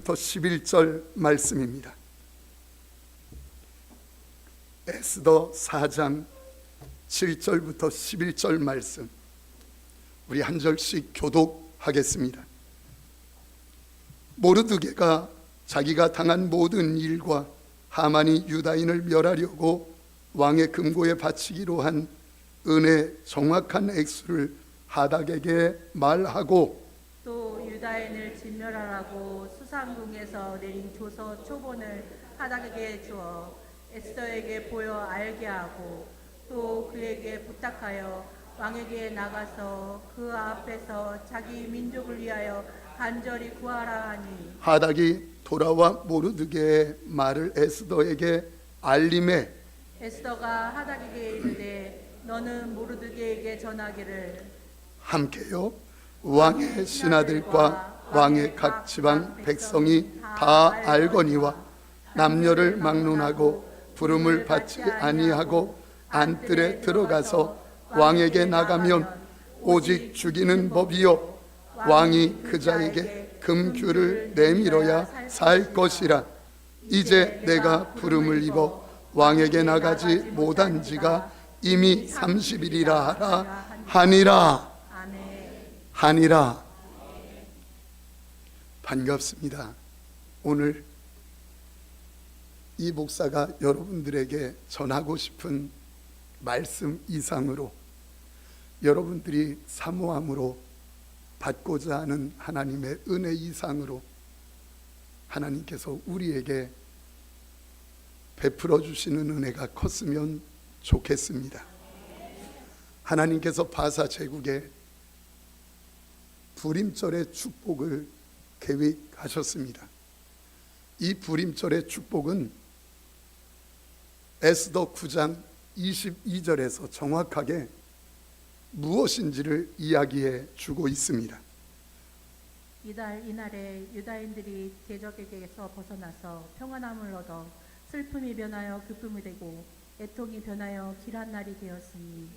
7절부터 11절 말씀입니다. 에스더 4장 7절부터 11절 말씀, 우리 한 절씩 교독하겠습니다. 모르드게가 자기가 당한 모든 일과 하만이 유다인을 멸하려고 왕의 금고에 바치기로 한 은의 정확한 액수를 하닥에게 말하고, 또 유다인을 진멸하라고 수상궁에서 내린 조서 초본을 하닥에게 주어 에스더에게 보여 알게 하고, 또 그에게 부탁하여 왕에게 나가서 그 앞에서 자기 민족을 위하여 간절히 구하라 하니, 하닥이 돌아와 모르드게의 말을 에스더에게 알림해 에스더가 하닥에게 이르되 너는 모르드게에게 전하기를 함께요 왕의 신하들과 왕의 각 지방 백성이 다 알거니와 남녀를 막론하고 부름을 받지 아니하고 안뜰에 들어가서 왕에게 나가면 오직 죽이는 법이요 왕이 그 자에게 금규를 내밀어야 살 것이라. 이제 내가 부름을 입어 왕에게 나가지 못한 지가 이미 30일이라 하라 하니라. 하니라. 반갑습니다. 오늘 이 목사가 여러분들에게 전하고 싶은 말씀 이상으로 여러분들이 사모함으로 받고자 하는 하나님의 은혜 이상으로 하나님께서 우리에게 베풀어 주시는 은혜가 컸으면 좋겠습니다. 하나님께서 바사 제국에 불임절의 축복을 계획하셨습니다. 이 불임절의 축복은 에스더 9장 22절에서 정확하게 무엇인지를 이야기해 주고 있습니다. 이날에 유다인들이 대적에게서 벗어나서 평안함을 얻어 슬픔이 변하여 기쁨이 되고 애통이 변하여 길한 날이 되었으니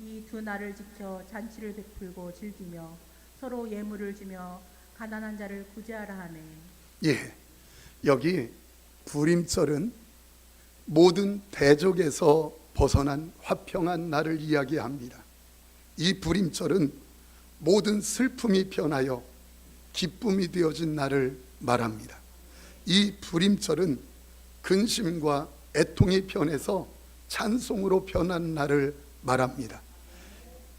이 두 날을 지켜 잔치를 베풀고 즐기며 서로 예물을 주며 가난한 자를 구제하라 하네. 예, 여기 불임절은 모든 대적에서 벗어난 화평한 날을 이야기합니다. 이 불임절은 모든 슬픔이 변하여 기쁨이 되어진 날을 말합니다. 이 불임절은 근심과 애통이 변해서 찬송으로 변한 날을 말합니다.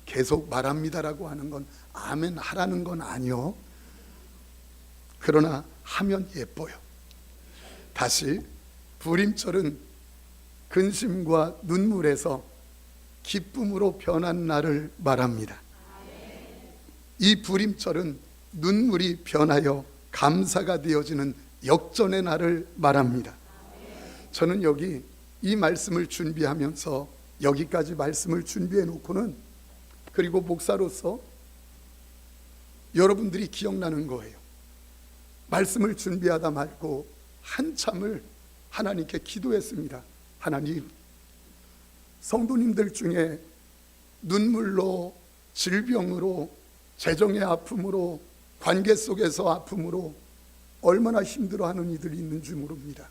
계속 말합니다라고 하는 건 아멘 하라는 건 아니요. 그러나 하면 예뻐요. 다시, 불임절은 근심과 눈물에서 기쁨으로 변한 날을 말합니다. 이 불임절은 눈물이 변하여 감사가 되어지는 역전의 날을 말합니다. 저는 여기 이 말씀을 준비하면서 여기까지 말씀을 준비해 놓고는, 그리고 목사로서 여러분들이 기억나는 거예요. 말씀을 준비하다 말고 한참을 하나님께 기도했습니다. 하나님, 성도님들 중에 눈물로, 질병으로, 재정의 아픔으로, 관계 속에서 아픔으로 얼마나 힘들어하는 이들이 있는 줄 모릅니다.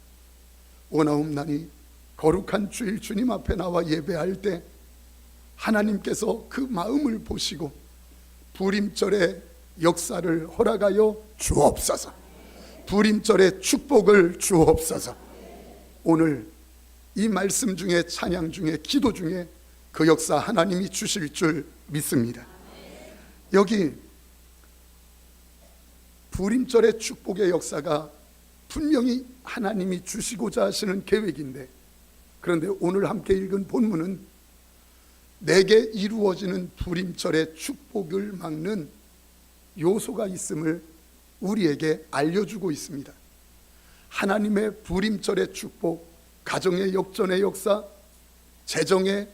원하옵나니 거룩한 주일 주님 앞에 나와 예배할 때 하나님께서 그 마음을 보시고 불임절의 역사를 허락하여 주옵소서. 불임절의 축복을 주옵소서. 오늘 이 말씀 중에, 찬양 중에, 기도 중에 그 역사 하나님이 주실 줄 믿습니다. 여기 불임절의 축복의 역사가 분명히 하나님이 주시고자 하시는 계획인데, 그런데 오늘 함께 읽은 본문은 내게 이루어지는 불임절의 축복을 막는 요소가 있음을 우리에게 알려주고 있습니다. 하나님의 불임절의 축복, 가정의 역전의 역사, 재정의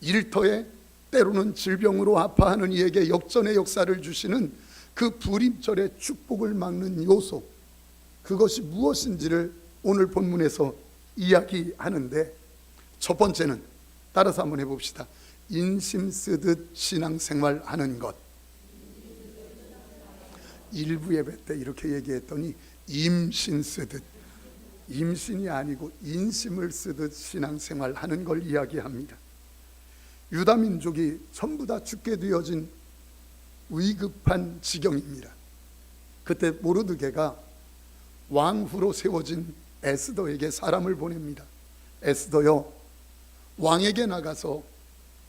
일터에, 때로는 질병으로 아파하는 이에게 역전의 역사를 주시는 그 불임절의 축복을 막는 요소, 그것이 무엇인지를 오늘 본문에서 이야기하는데, 첫 번째는 따라서 한번 해봅시다. 인심 쓰듯 신앙생활 하는 것. 일부 예배 때 이렇게 얘기했더니 임신 쓰듯, 임신이 아니고 인심을 쓰듯 신앙생활 하는 걸 이야기합니다. 유다 민족이 전부 다 죽게 되어진 위급한 지경입니다. 그때 모르드게가 왕후로 세워진 에스더에게 사람을 보냅니다. 에스더여, 왕에게 나가서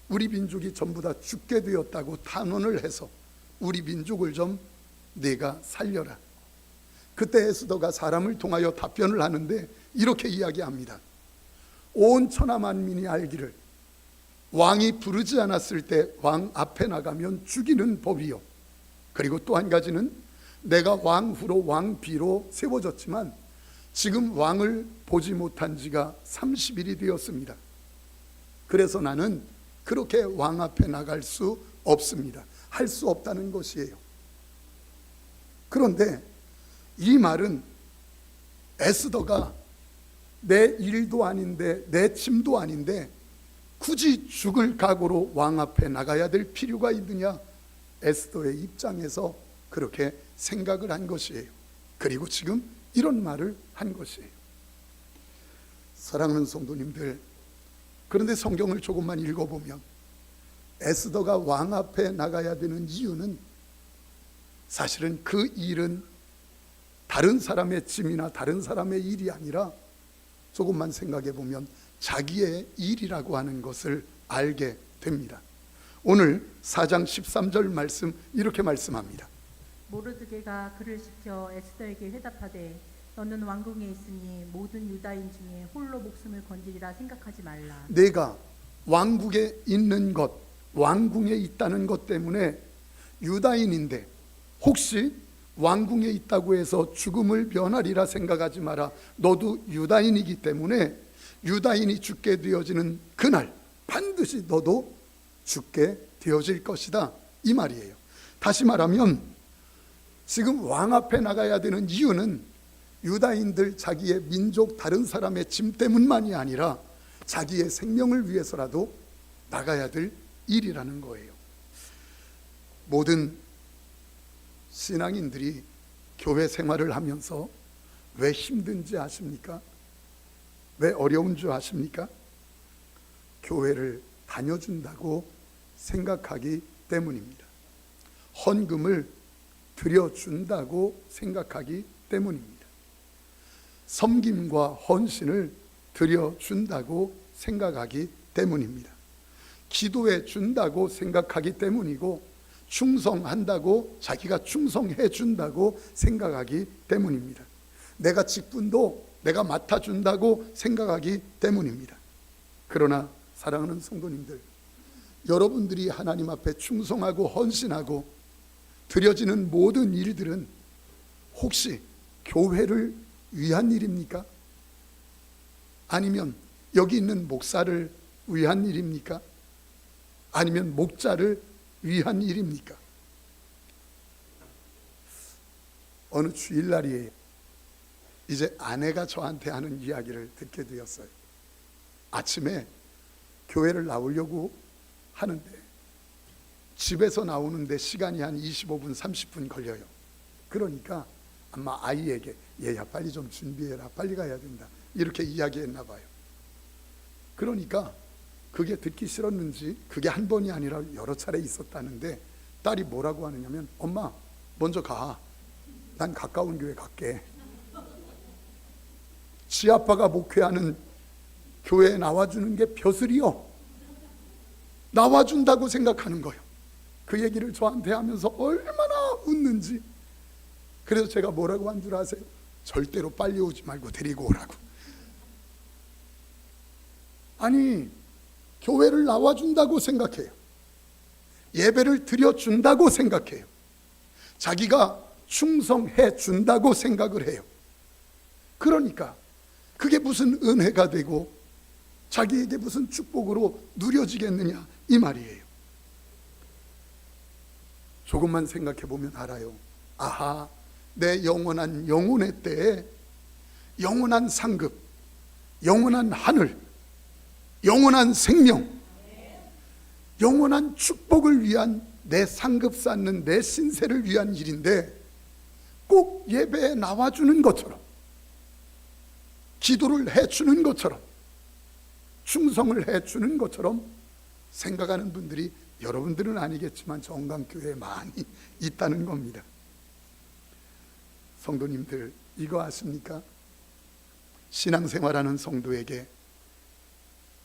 우리 민족이 전부 다 죽게 되었다고 탄원을 해서 우리 민족을 좀 네가 살려라. 그때 에스더가 사람을 통하여 답변을 하는데 이렇게 이야기합니다. 온 천하 만민이 알기를 왕이 부르지 않았을 때 왕 앞에 나가면 죽이는 법이요. 그리고 또 한 가지는 내가 왕후로 왕비로 세워졌지만 지금 왕을 보지 못한 지가 30일이 되었습니다. 그래서 나는 그렇게 왕 앞에 나갈 수 없습니다. 할 수 없다는 것이에요. 그런데 이 말은 에스더가 내 일도 아닌데 내 짐도 아닌데 굳이 죽을 각오로 왕 앞에 나가야 될 필요가 있느냐, 에스더의 입장에서 그렇게 생각을 한 것이에요. 그리고 지금 이런 말을 한 것이에요. 사랑하는 성도님들, 그런데 성경을 조금만 읽어보면 에스더가 왕 앞에 나가야 되는 이유는 사실은 그 일은 다른 사람의 짐이나 다른 사람의 일이 아니라 조금만 생각해 보면 자기의 일이라고 하는 것을 알게 됩니다. 오늘 4장 13절 말씀 이렇게 말씀합니다. 모르드게가 그를 시켜 에스더에게 회답하되 너는 왕궁에 있으니 모든 유다인 중에 홀로 목숨을 건지리라 생각하지 말라. 내가 왕국에 있는 것, 왕궁에 있다는 것 때문에 유다인인데 혹시 왕궁에 있다고 해서 죽음을 면하리라 생각하지 마라. 너도 유다인이기 때문에 유다인이 죽게 되어지는 그날 반드시 너도 죽게 되어질 것이다, 이 말이에요. 다시 말하면 지금 왕 앞에 나가야 되는 이유는 유다인들 자기의 민족 다른 사람의 짐 때문만이 아니라 자기의 생명을 위해서라도 나가야 될 일이라는 거예요. 모든 신앙인들이 교회 생활을 하면서 왜 힘든지 아십니까? 왜 어려운 줄 아십니까? 교회를 다녀준다고 생각하기 때문입니다. 헌금을 드려준다고 생각하기 때문입니다. 섬김과 헌신을 드려준다고 생각하기 때문입니다. 기도해 준다고 생각하기 때문이고 충성한다고, 자기가 충성해 준다고 생각하기 때문입니다. 내가 직분도 내가 맡아준다고 생각하기 때문입니다. 그러나 사랑하는 성도님들, 여러분들이 하나님 앞에 충성하고 헌신하고 드려지는 모든 일들은 혹시 교회를 위한 일입니까? 아니면 여기 있는 목사를 위한 일입니까? 아니면 목자를 위한 일입니까? 어느 주일날이에요. 이제 아내가 저한테 하는 이야기를 듣게 되었어요. 아침에 교회를 나오려고 하는데 집에서 나오는데 시간이 한 25분 30분 걸려요. 그러니까 아마 아이에게 얘야 빨리 좀 준비해라, 빨리 가야 된다, 이렇게 이야기했나 봐요. 그러니까 그게 듣기 싫었는지 그게 한 번이 아니라 여러 차례 있었다는데 딸이 뭐라고 하느냐면 엄마 먼저 가, 난 가까운 교회 갈게. 지 아빠가 목회하는 교회에 나와주는 게 벼슬이요, 나와준다고 생각하는 거예요. 그 얘기를 저한테 하면서 얼마나 웃는지. 그래서 제가 뭐라고 한 줄 아세요? 절대로 빨리 오지 말고 데리고 오라고. 아니, 교회를 나와준다고 생각해요. 예배를 드려준다고 생각해요. 자기가 충성해 준다고 생각을 해요. 그러니까 그게 무슨 은혜가 되고 자기에게 무슨 축복으로 누려지겠느냐, 이 말이에요. 조금만 생각해 보면 알아요. 아하, 내 영원한 영혼의 때에 영원한 상급, 영원한 하늘, 영원한 생명, 영원한 축복을 위한 내 상급 쌓는 내 신세를 위한 일인데 꼭 예배에 나와주는 것처럼, 기도를 해주는 것처럼, 충성을 해주는 것처럼 생각하는 분들이 여러분들은 아니겠지만 정강교회에 많이 있다는 겁니다. 성도님들, 이거 아십니까? 신앙생활하는 성도에게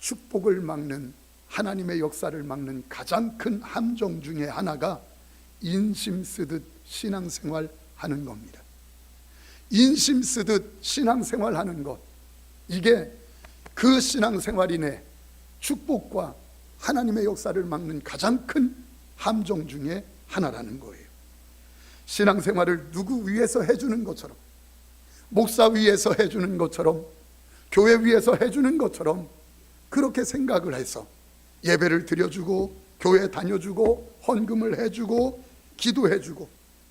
축복을 막는, 하나님의 역사를 막는 가장 큰 함정 중에 하나가 인심 쓰듯 신앙생활 하는 겁니다. 인심 쓰듯 신앙생활 하는 것, 이게 그 신앙생활인의 축복과 하나님의 역사를 막는 가장 큰 함정 중에 하나라는 거예요. 신앙생활을 누구 위해서 해주는 것처럼, 목사 위해서 해주는 것처럼, 교회 위해서 해주는 것처럼 그렇게 생각을 해서 예배를 드려주고 교회 다녀주고 헌금을 해주고 기도해주고,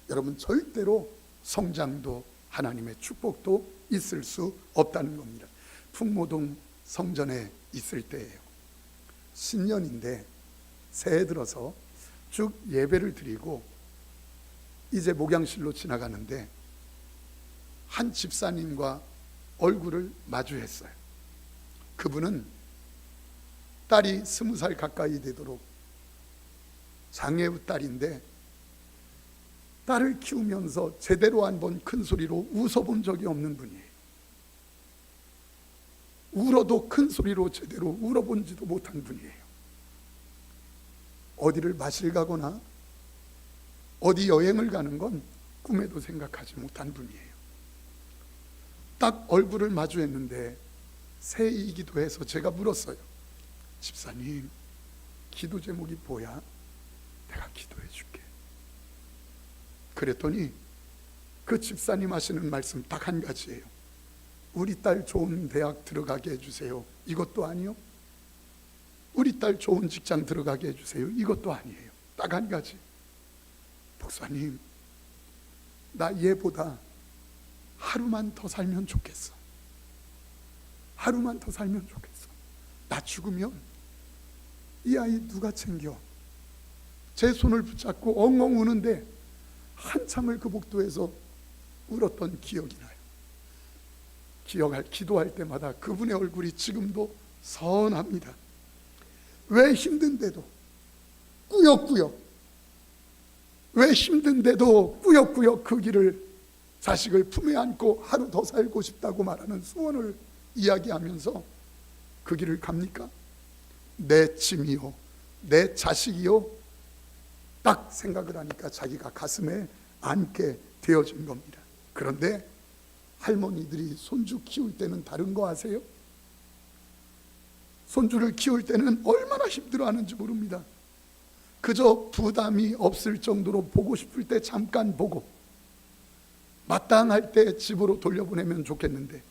여러분 절대로 성장도 하나님의 축복도 있을 수 없다는 겁니다. 풍모동 성전에 있을 때예요. 신년인데 새해 들어서 쭉 예배를 드리고 이제 목양실로 지나가는데 한 집사님과 얼굴을 마주했어요. 그분은 딸이 20살 가까이 되도록 장애우 딸인데, 딸을 키우면서 제대로 한 번 큰 소리로 웃어본 적이 없는 분이에요. 울어도 큰 소리로 제대로 울어본지도 못한 분이에요. 어디를 마실 가거나 어디 여행을 가는 건 꿈에도 생각하지 못한 분이에요. 딱 얼굴을 마주했는데 새해이기도 해서 제가 물었어요. 집사님, 기도 제목이 뭐야? 내가 기도해 줄게. 그랬더니 그 집사님 하시는 말씀 딱 한 가지예요. 우리 딸 좋은 대학 들어가게 해주세요. 이것도 아니요. 우리 딸 좋은 직장 들어가게 해주세요. 이것도 아니에요. 딱 한 가지. 목사님, 나 얘보다 하루만 더 살면 좋겠어. 하루만 더 살면 좋겠어. 나 죽으면 이 아이 누가 챙겨? 제 손을 붙잡고 엉엉 우는데 한참을 그 복도에서 울었던 기억이 나요. 기도할 때마다 그분의 얼굴이 지금도 선합니다. 왜 힘든데도 꾸역꾸역, 왜 힘든데도 꾸역꾸역 그 길을, 자식을 품에 안고 하루 더 살고 싶다고 말하는 소원을 이야기하면서 그 길을 갑니까? 내 짐이요, 내 자식이요, 딱 생각을 하니까 자기가 가슴에 안게 되어진 겁니다. 그런데 할머니들이 손주 키울 때는 다른 거 아세요? 손주를 키울 때는 얼마나 힘들어하는지 모릅니다. 그저 부담이 없을 정도로 보고 싶을 때 잠깐 보고 마땅할 때 집으로 돌려보내면 좋겠는데,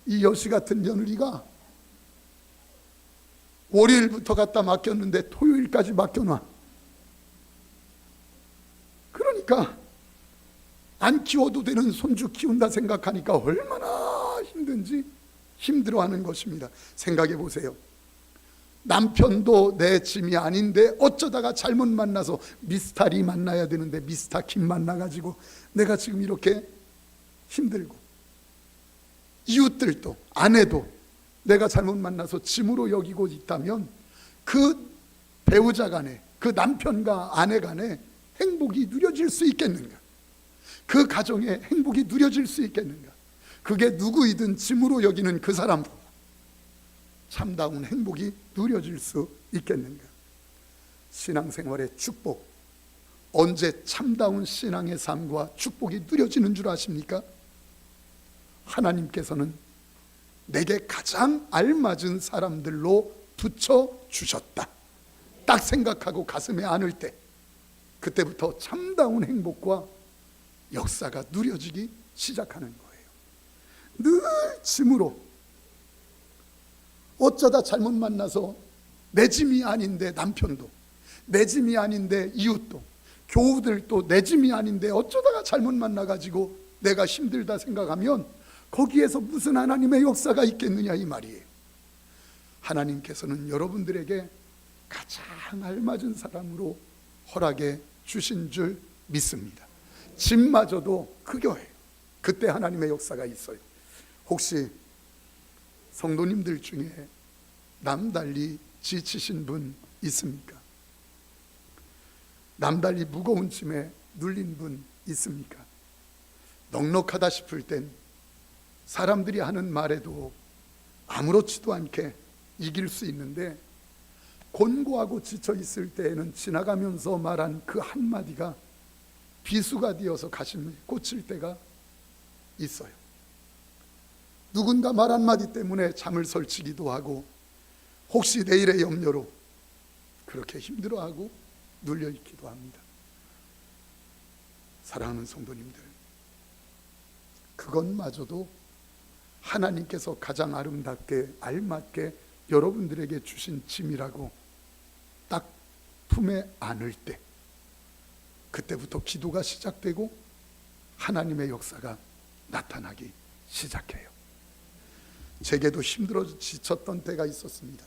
이 여시 같은 며느리가 월요일부터 갖다 맡겼는데 토요일까지 맡겨놔. 그러니까 안 키워도 되는 손주 키운다 생각하니까 얼마나 힘든지 힘들어하는 것입니다. 생각해 보세요. 남편도 내 짐이 아닌데 어쩌다가 잘못 만나서 미스터리 만나야 되는데 미스터 김 만나가지고 내가 지금 이렇게 힘들고, 이웃들도 아내도 내가 잘못 만나서 짐으로 여기고 있다면 그 배우자 간에, 그 남편과 아내 간에 행복이 누려질 수 있겠는가? 그 가정에 행복이 누려질 수 있겠는가? 그게 누구이든 짐으로 여기는 그 사람보다 참다운 행복이 누려질 수 있겠는가? 신앙생활의 축복, 언제 참다운 신앙의 삶과 축복이 누려지는 줄 아십니까? 하나님께서는 내게 가장 알맞은 사람들로 붙여주셨다, 딱 생각하고 가슴에 안을 때, 그때부터 참다운 행복과 역사가 누려지기 시작하는 거예요. 늘 짐으로, 어쩌다 잘못 만나서 내 짐이 아닌데 남편도, 내 짐이 아닌데 이웃도, 교우들도 내 짐이 아닌데 어쩌다가 잘못 만나가지고 내가 힘들다 생각하면 거기에서 무슨 하나님의 역사가 있겠느냐 이 말이에요. 하나님께서는 여러분들에게 가장 알맞은 사람으로 허락해 주신 줄 믿습니다. 짐마저도 그 교회, 그때 하나님의 역사가 있어요. 혹시 성도님들 중에 남달리 지치신 분 있습니까? 남달리 무거운 짐에 눌린 분 있습니까? 넉넉하다 싶을 땐 사람들이 하는 말에도 아무렇지도 않게 이길 수 있는데, 곤고하고 지쳐 있을 때에는 지나가면서 말한 그 한마디가 비수가 되어서 가슴에 꽂힐 때가 있어요. 누군가 말 한마디 때문에 잠을 설치기도 하고, 혹시 내일의 염려로 그렇게 힘들어하고 눌려있기도 합니다. 사랑하는 성도님들, 그것마저도 하나님께서 가장 아름답게 알맞게 여러분들에게 주신 짐이라고 딱 품에 안을 때, 그때부터 기도가 시작되고 하나님의 역사가 나타나기 시작해요. 제게도 힘들어 지쳤던 때가 있었습니다.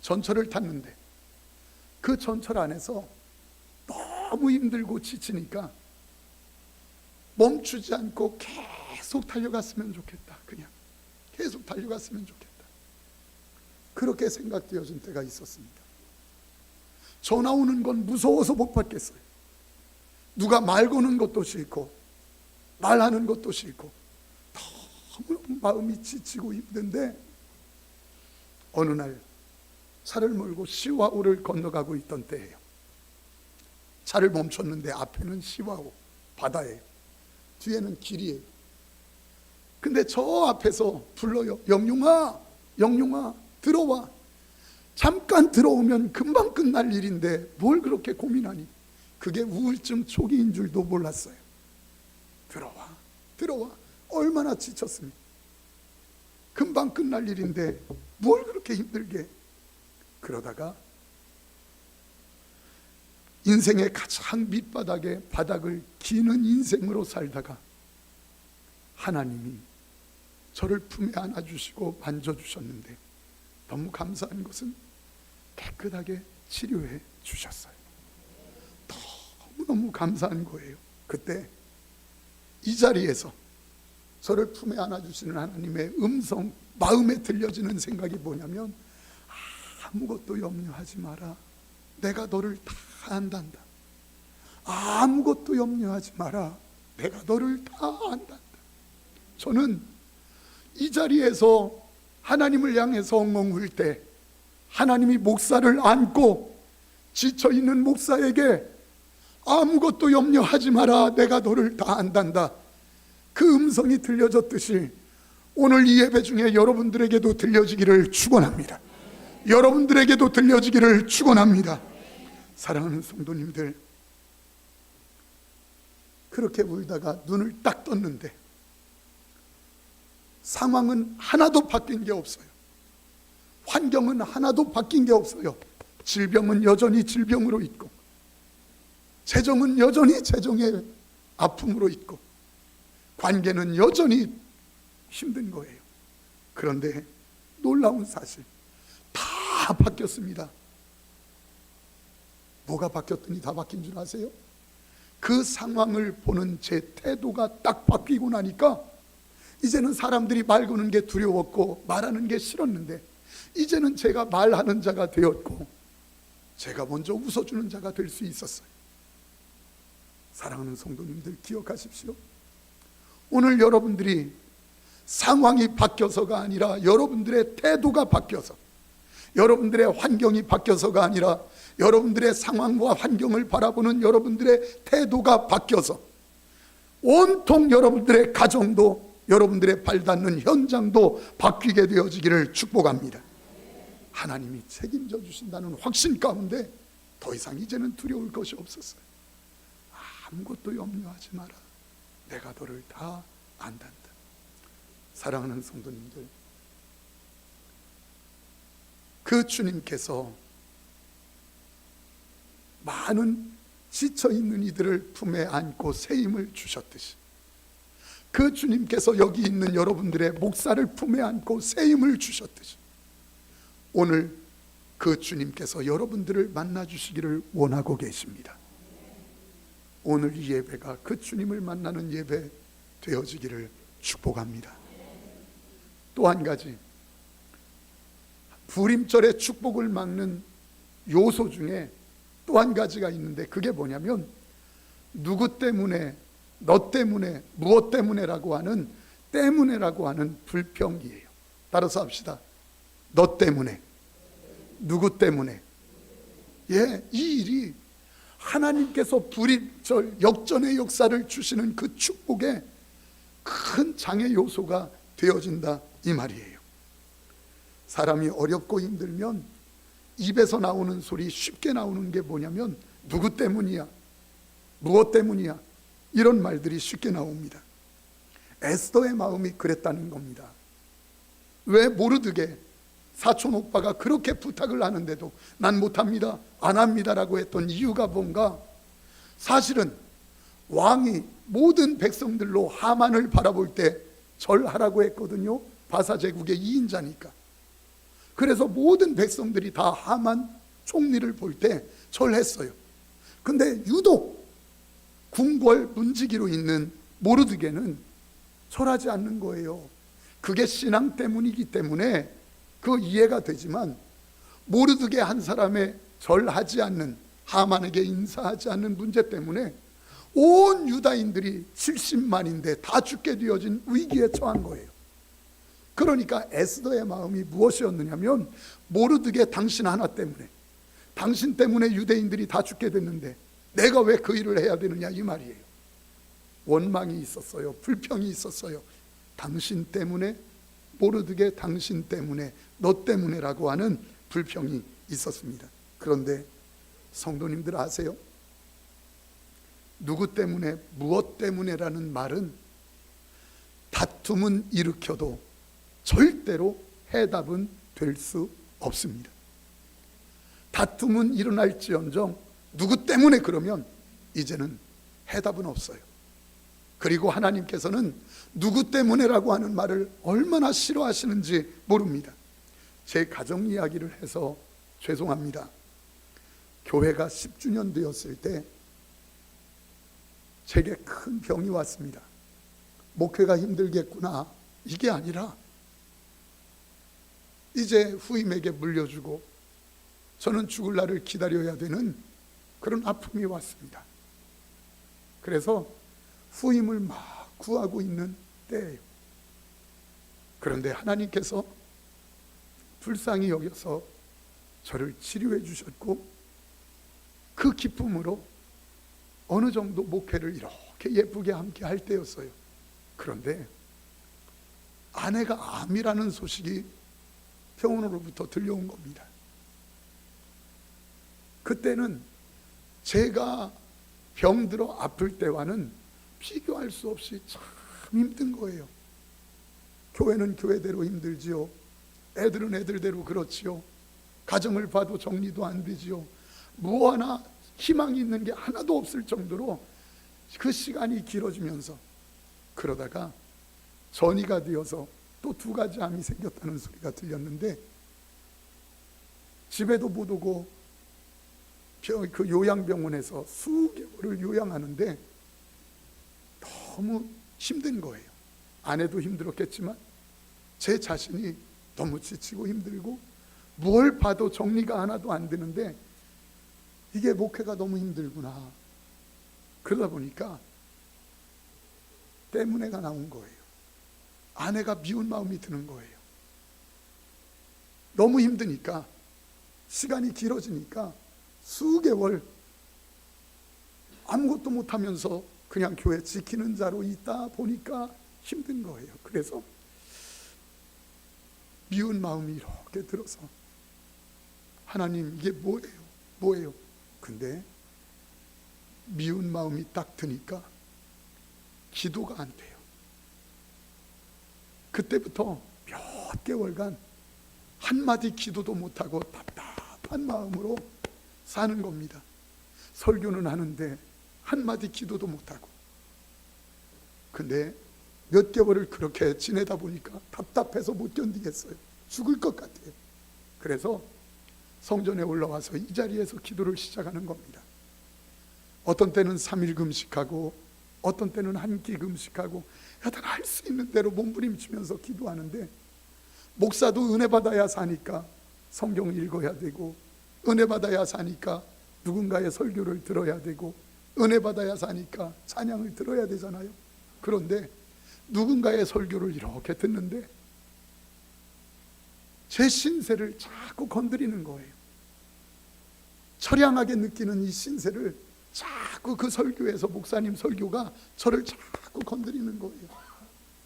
전철을 탔는데 그 전철 안에서 너무 힘들고 지치니까 멈추지 않고 계속 달려갔으면 좋겠다. 그냥 계속 달려갔으면 좋겠다. 그렇게 생각되어진 때가 있었습니다. 전화 오는 건 무서워서 못 받겠어요. 누가 말 거는 것도 싫고 말하는 것도 싫고 너무 마음이 지치고 힘든데, 어느 날 차를 몰고 시와오를 건너가고 있던 때예요. 차를 멈췄는데 앞에는 시와오 바다예요. 뒤에는 길이에요. 근데 저 앞에서 불러요. 영룡아, 영룡아, 들어와. 잠깐 들어오면 금방 끝날 일인데 뭘 그렇게 고민하니? 그게 우울증 초기인 줄도 몰랐어요. 들어와, 들어와. 얼마나 지쳤습니까? 금방 끝날 일인데 뭘 그렇게 힘들게. 그러다가 인생의 가장 밑바닥에 바닥을 기는 인생으로 살다가 하나님이 저를 품에 안아주시고 만져주셨는데, 너무 감사한 것은 깨끗하게 치료해 주셨어요. 너무너무 감사한 거예요. 그때 이 자리에서 저를 품에 안아주시는 하나님의 음성, 마음에 들려지는 생각이 뭐냐면, 아무것도 염려하지 마라. 내가 너를 다 안단다. 아무것도 염려하지 마라. 내가 너를 다 안단다. 저는 이 자리에서 하나님을 향해서 엉엉 울 때 하나님이 목사를 안고 지쳐있는 목사에게 아무것도 염려하지 마라. 내가 너를 다 안단다. 그 음성이 들려졌듯이 오늘 이 예배 중에 여러분들에게도 들려지기를 축원합니다. 여러분들에게도 들려지기를 축원합니다. 사랑하는 성도님들, 그렇게 울다가 눈을 딱 떴는데 상황은 하나도 바뀐 게 없어요. 환경은 하나도 바뀐 게 없어요. 질병은 여전히 질병으로 있고, 재정은 여전히 재정의 아픔으로 있고, 관계는 여전히 힘든 거예요. 그런데 놀라운 사실, 다 바뀌었습니다. 뭐가 바뀌었더니 다 바뀐 줄 아세요? 그 상황을 보는 제 태도가 딱 바뀌고 나니까 이제는 사람들이 말 거는 게 두려웠고 말하는 게 싫었는데, 이제는 제가 말하는 자가 되었고 제가 먼저 웃어주는 자가 될 수 있었어요. 사랑하는 성도님들, 기억하십시오. 오늘 여러분들이 상황이 바뀌어서가 아니라 여러분들의 태도가 바뀌어서, 여러분들의 환경이 바뀌어서가 아니라 여러분들의 상황과 환경을 바라보는 여러분들의 태도가 바뀌어서 온통 여러분들의 가정도, 여러분들의 발닿는 현장도 바뀌게 되어지기를 축복합니다. 하나님이 책임져 주신다는 확신 가운데 더 이상 이제는 두려울 것이 없었어요. 아무것도 염려하지 마라. 내가 너를 다 안단다. 사랑하는 성도님들, 그 주님께서 많은 지쳐있는 이들을 품에 안고 새 힘을 주셨듯이, 그 주님께서 여기 있는 여러분들의 목사를 품에 안고 새 힘을 주셨듯이, 오늘 그 주님께서 여러분들을 만나주시기를 원하고 계십니다. 오늘 이 예배가 그 주님을 만나는 예배 되어지기를 축복합니다. 또 한 가지, 불임절의 축복을 막는 요소 중에 또 한 가지가 있는데, 그게 뭐냐면 누구 때문에, 너 때문에, 무엇 때문에라고 하는 때문에라고 하는 불평이에요. 따라서 합시다. 너 때문에, 누구 때문에. 예, 이 일이 하나님께서 불임절 역전의 역사를 주시는 그 축복의 큰 장애 요소가 되어진다, 이 말이에요. 사람이 어렵고 힘들면 입에서 나오는 소리, 쉽게 나오는 게 뭐냐면 누구 때문이야, 무엇 때문이야, 이런 말들이 쉽게 나옵니다. 에스더의 마음이 그랬다는 겁니다. 왜 모르드게 사촌 오빠가 그렇게 부탁을 하는데도 난 못합니다, 안 합니다라고 했던 이유가 뭔가? 사실은 왕이 모든 백성들로 하만을 바라볼 때 절하라고 했거든요. 바사제국의 2인자니까. 그래서 모든 백성들이 다 하만 총리를 볼 때 절했어요. 근데 유독 궁궐 문지기로 있는 모르드게는 절하지 않는 거예요. 그게 신앙 때문이기 때문에 그 이해가 되지만, 모르드게 한 사람의 절하지 않는, 하만에게 인사하지 않는 문제 때문에 온 유다인들이 70만인데 다 죽게 되어진 위기에 처한 거예요. 그러니까 에스더의 마음이 무엇이었느냐면, 모르드게 당신 하나 때문에, 당신 때문에 유대인들이 다 죽게 됐는데 내가 왜 그 일을 해야 되느냐, 이 말이에요. 원망이 있었어요. 불평이 있었어요. 당신 때문에, 모르드게 당신 때문에, 너 때문에라고 하는 불평이 있었습니다. 그런데 성도님들 아세요? 누구 때문에, 무엇 때문에라는 말은 다툼은 일으켜도 절대로 해답은 될 수 없습니다. 다툼은 일어날지언정 누구 때문에 그러면 이제는 해답은 없어요. 그리고 하나님께서는 누구 때문에라고 하는 말을 얼마나 싫어하시는지 모릅니다. 제 가정 이야기를 해서 죄송합니다. 교회가 10주년 되었을 때 제게 큰 병이 왔습니다. 목회가 힘들겠구나, 이게 아니라 이제 후임에게 물려주고 저는 죽을 날을 기다려야 되는 그런 아픔이 왔습니다. 그래서 후임을 막 구하고 있는 때예요. 그런데 하나님께서 불쌍히 여겨서 저를 치료해 주셨고, 그 기쁨으로 어느 정도 목회를 이렇게 예쁘게 함께 할 때였어요. 그런데 아내가 암이라는 소식이 병원으로부터 들려온 겁니다. 그때는 제가 병들어 아플 때와는 비교할 수 없이 참 힘든 거예요. 교회는 교회대로 힘들지요. 애들은 애들대로 그렇지요. 가정을 봐도 정리도 안 되지요. 뭐 하나 희망이 있는 게 하나도 없을 정도로 그 시간이 길어지면서, 그러다가 전이가 되어서 또 2가지 암이 생겼다는 소리가 들렸는데, 집에도 못 오고 그 요양병원에서 수개월을 요양하는데 너무 힘든 거예요. 아내도 힘들었겠지만 제 자신이 너무 지치고 힘들고, 뭘 봐도 정리가 하나도 안 되는데 이게 목회가 너무 힘들구나. 그러다 보니까 때문에가 나온 거예요. 아내가 미운 마음이 드는 거예요. 너무 힘드니까, 시간이 길어지니까 수개월 아무것도 못하면서 그냥 교회 지키는 자로 있다 보니까 힘든 거예요. 그래서 미운 마음이 이렇게 들어서, 하나님 이게 뭐예요? 근데 미운 마음이 딱 드니까 기도가 안 돼요. 그때부터 몇 개월간 한마디 기도도 못하고 답답한 마음으로 사는 겁니다. 설교는 하는데 한마디 기도도 못하고. 근데 몇 개월을 그렇게 지내다 보니까 답답해서 못 견디겠어요. 죽을 것 같아요. 그래서 성전에 올라와서 이 자리에서 기도를 시작하는 겁니다. 어떤 때는 3일 금식하고 어떤 때는 한 끼 금식하고 여튼 할 수 있는 대로 몸부림치면서 기도하는데, 목사도 은혜 받아야 사니까 성경 읽어야 되고, 은혜 받아야 사니까 누군가의 설교를 들어야 되고, 은혜 받아야 사니까 찬양을 들어야 되잖아요. 그런데 누군가의 설교를 이렇게 듣는데 제 신세를 자꾸 건드리는 거예요. 처량하게 느끼는 이 신세를 자꾸 그 설교에서, 목사님 설교가 저를 자꾸 건드리는 거예요.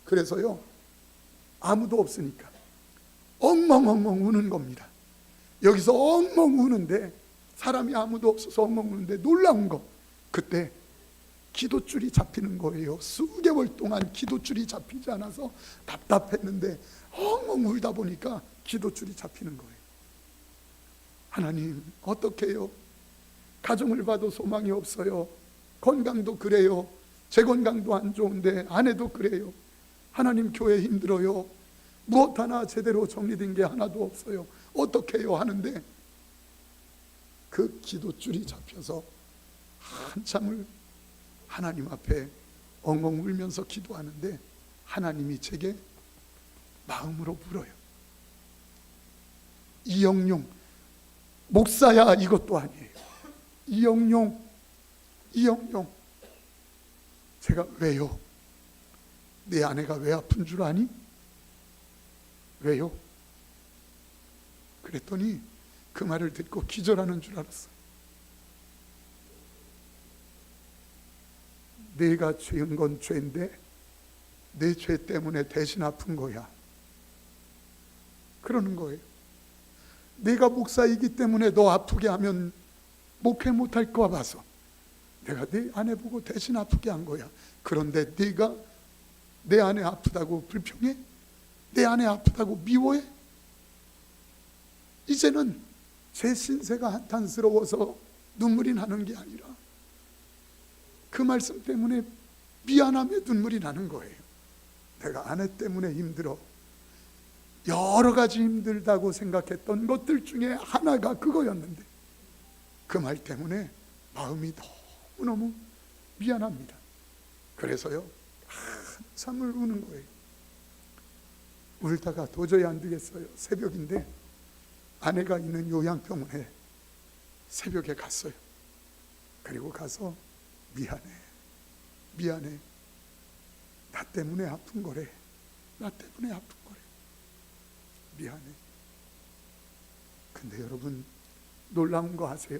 그래서요, 아무도 없으니까 엉엉엉엉 우는 겁니다. 여기서 엉엉 우는데, 사람이 아무도 없어서 엉엉 우는데 놀라운 거, 그때 기도줄이 잡히는 거예요. 수개월 동안 기도줄이 잡히지 않아서 답답했는데 엉엉 울다 보니까 기도줄이 잡히는 거예요. 하나님, 어떻게 해요? 가정을 봐도 소망이 없어요. 건강도 그래요. 제 건강도 안 좋은데 아내도 그래요. 하나님, 교회 힘들어요. 무엇 하나 제대로 정리된 게 하나도 없어요. 어떻게 해요? 하는데 그 기도줄이 잡혀서 한참을 하나님 앞에 엉엉 울면서 기도하는데 하나님이 제게 마음으로 물어요. 이영룡, 목사야 이것도 아니에요. 이영룡, 제가 왜요? 내 아내가 왜 아픈 줄 아니? 왜요? 그랬더니 그 말을 듣고 기절하는 줄 알았어요. 내가 죄인 건 죄인데 내 죄 때문에 대신 아픈 거야. 그러는 거예요. 내가 목사이기 때문에 너 아프게 하면 목회 못할 거 봐서 내가 네 아내 보고 대신 아프게 한 거야. 그런데 네가 내 아내 아프다고 불평해? 내 아내 아프다고 미워해? 이제는 제 신세가 한탄스러워서 눈물이 나는 게 아니라 그 말씀 때문에 미안함에 눈물이 나는 거예요. 내가 아내 때문에 힘들어. 여러 가지 힘들다고 생각했던 것들 중에 하나가 그거였는데 그 말 때문에 마음이 너무너무 미안합니다. 그래서요, 한참을 우는 거예요. 울다가 도저히 안 되겠어요. 새벽인데 아내가 있는 요양병원에 새벽에 갔어요. 그리고 가서 미안해. 나 때문에 아픈 거래. 미안해. 근데 여러분, 놀라운 거 아세요?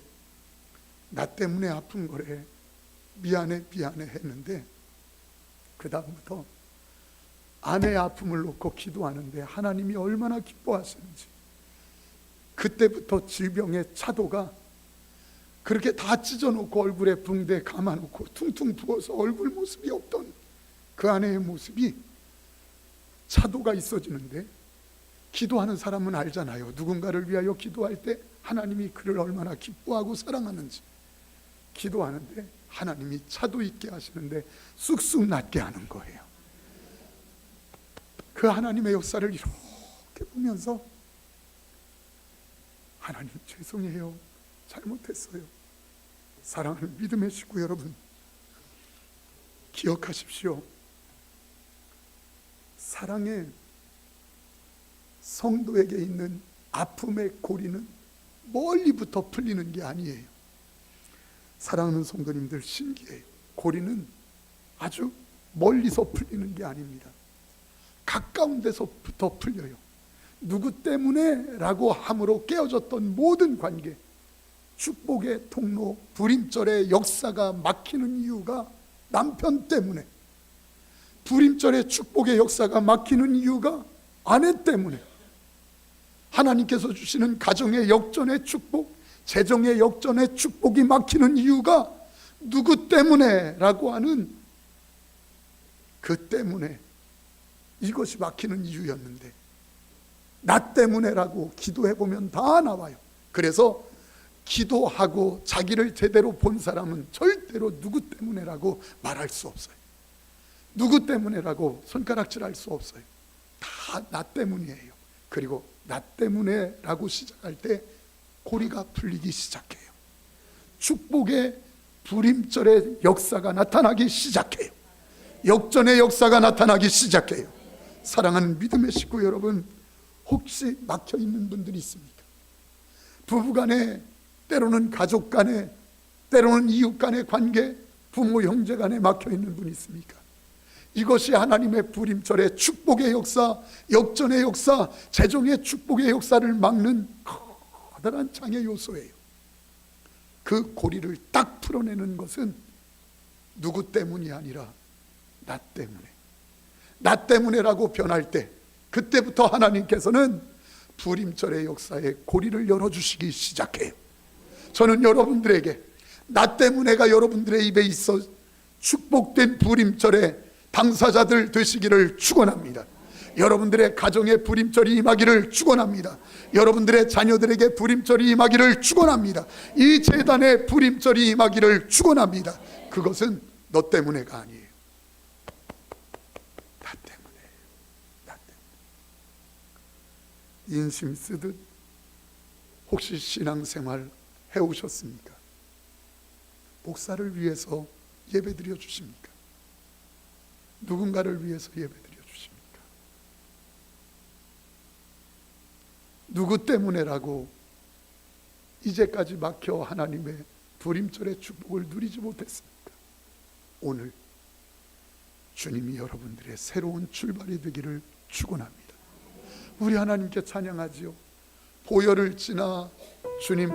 나 때문에 아픈 거래. 미안해 했는데 그 다음부터 아내의 아픔을 놓고 기도하는데 하나님이 얼마나 기뻐하시는지. 그때부터 질병의 차도가 그렇게 다 찢어놓고 얼굴에 붕대 감아놓고 퉁퉁 부어서 얼굴 모습이 없던 그 아내의 모습이 차도가 있어지는데, 기도하는 사람은 알잖아요. 누군가를 위하여 기도할 때 하나님이 그를 얼마나 기뻐하고 사랑하는지. 기도하는데 하나님이 차도 있게 하시는데 쑥쑥 낫게 하는 거예요. 그 하나님의 역사를 이렇게 보면서 하나님 죄송해요. 잘못했어요. 사랑하는 믿음의 식구 여러분, 기억하십시오. 사랑의 성도에게 있는 아픔의 고리는 멀리부터 풀리는 게 아니에요. 사랑하는 성도님들, 신기해요. 고리는 아주 멀리서 풀리는 게 아닙니다. 가까운 데서부터 풀려요. 누구 때문에? 라고 함으로 깨어졌던 모든 관계, 축복의 통로, 불임절의 역사가 막히는 이유가 남편 때문에, 불임절의 축복의 역사가 막히는 이유가 아내 때문에, 하나님께서 주시는 가정의 역전의 축복, 재정의 역전의 축복이 막히는 이유가 누구 때문에? 라고 하는 그 때문에, 이것이 막히는 이유였는데 나 때문에라고 기도해보면 다 나와요. 그래서 기도하고 자기를 제대로 본 사람은 절대로 누구 때문에라고 말할 수 없어요. 누구 때문에라고 손가락질할 수 없어요. 다 나 때문이에요. 그리고 나 때문에라고 시작할 때 고리가 풀리기 시작해요. 축복의 불임절의 역사가 나타나기 시작해요. 역전의 역사가 나타나기 시작해요. 사랑하는 믿음의 식구 여러분, 혹시 막혀 있는 분들이 있습니까? 부부간에, 때로는 가족 간에, 때로는 이웃 간의 관계, 부모 형제 간에 막혀 있는 분이 있습니까? 이것이 하나님의 불임절의 축복의 역사, 역전의 역사, 재정의 축복의 역사를 막는 커다란 장애 요소예요. 그 고리를 딱 풀어내는 것은 누구 때문이 아니라 나 때문에, 나 때문에라고 변할 때, 그때부터 하나님께서는 불임절의 역사에 고리를 열어주시기 시작해요. 저는 여러분들에게 나 때문에가 여러분들의 입에 있어 축복된 불임절의 당사자들 되시기를 축원합니다. 여러분들의 가정에 불임절이 임하기를 축원합니다. 여러분들의 자녀들에게 불임절이 임하기를 축원합니다. 이 재단에 불임절이 임하기를 축원합니다. 그것은 너 때문에가 아니에요. 나 때문에. 나 때문에. 인심 쓰듯 혹시 신앙생활 해오셨습니까? 목사를 위해서 예배드려 주십니까? 누군가를 위해서 예배드려 주십니까? 누구 때문에라고 이제까지 막혀 하나님의 불임절의 축복을 누리지 못했습니까? 오늘 주님이 여러분들의 새로운 출발이 되기를 축원합니다. 우리 하나님께 찬양하지요. 보혈을 지나 주님